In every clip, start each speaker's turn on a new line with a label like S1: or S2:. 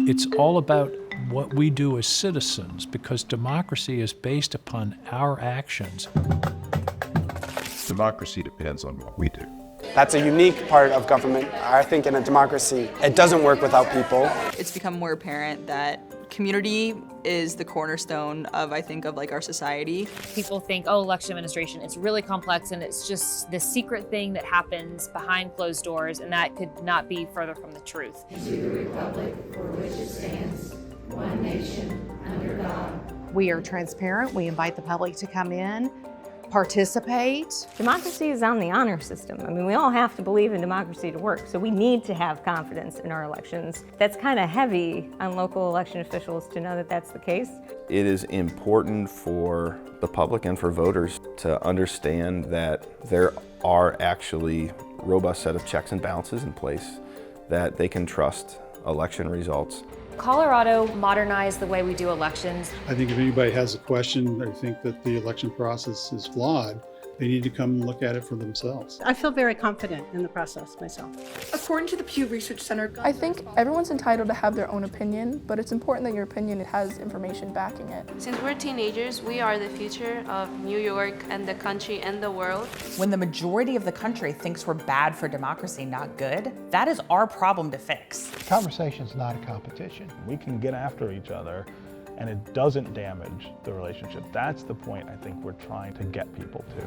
S1: It's all about what we do as citizens, because democracy is based upon our actions.
S2: Democracy depends on what we do.
S3: That's a unique part of government. I think in a democracy, it doesn't work without people.
S4: It's become more apparent that community is the cornerstone of, I think, of like our society.
S5: People think, oh, election administration, it's really complex and it's just this secret thing that happens behind closed doors, and that could not be further from the truth.
S6: To the republic for which it stands, one nation, under God.
S7: We are transparent. We invite the public to come in, participate.
S8: Democracy is on the honor system. I mean, we all have to believe in democracy to work, so we need to have confidence in our elections. That's kind of heavy on local election officials to know that that's the case.
S9: It is important for the public and for voters to understand that there are actually a robust set of checks and balances in place, that they can trust election results.
S5: Colorado modernized the way we do elections.
S10: I think if anybody has a question, I think that the election process is flawed, they need to come and look at it for themselves.
S11: I feel very confident in the process myself.
S12: According to the Pew Research Center,
S13: I think everyone's entitled to have their own opinion, but it's important that your opinion has information backing it.
S14: Since we're teenagers, we are the future of New York and the country and the world.
S15: When the majority of the country thinks we're bad for democracy, not good, that is our problem to fix.
S16: Conversation's not a competition. We can get after each other and it doesn't damage the relationship. That's the point I think we're trying to get people to.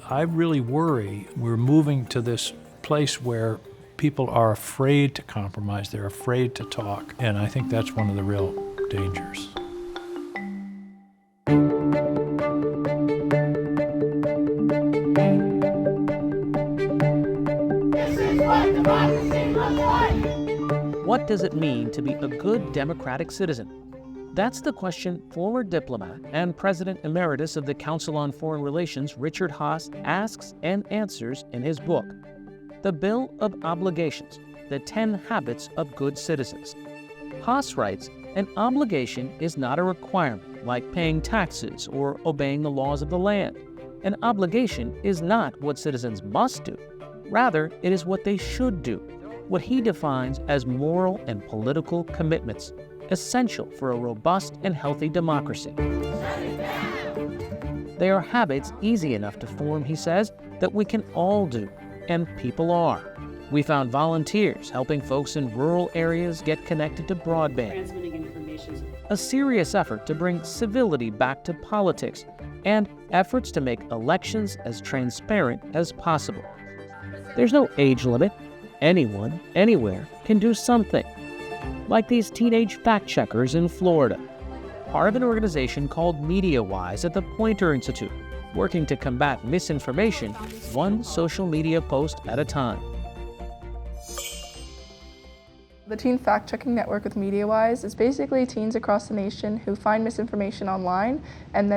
S1: I really worry we're moving to this place where people are afraid to compromise, they're afraid to talk, and I think that's one of the real dangers.
S6: This is what democracy looks like!
S17: What does it mean to be a good democratic citizen? That's the question former diplomat and President Emeritus of the Council on Foreign Relations, Richard Haass, asks and answers in his book, The Bill of Obligations, The 10 Habits of Good Citizens. Haass writes, an obligation is not a requirement like paying taxes or obeying the laws of the land. An obligation is not what citizens must do. Rather, it is what they should do, what he defines as moral and political commitments, essential for a robust and healthy democracy. They are habits easy enough to form, he says, that we can all do, and people are. We found volunteers helping folks in rural areas get connected to broadband, a serious effort to bring civility back to politics, and efforts to make elections as transparent as possible. There's no age limit. Anyone, anywhere, can do something. Like these teenage fact-checkers in Florida, part of an organization called MediaWise at the Poynter Institute, working to combat misinformation one social media post at a time.
S13: The Teen Fact-Checking Network with MediaWise is basically teens across the nation who find misinformation online and then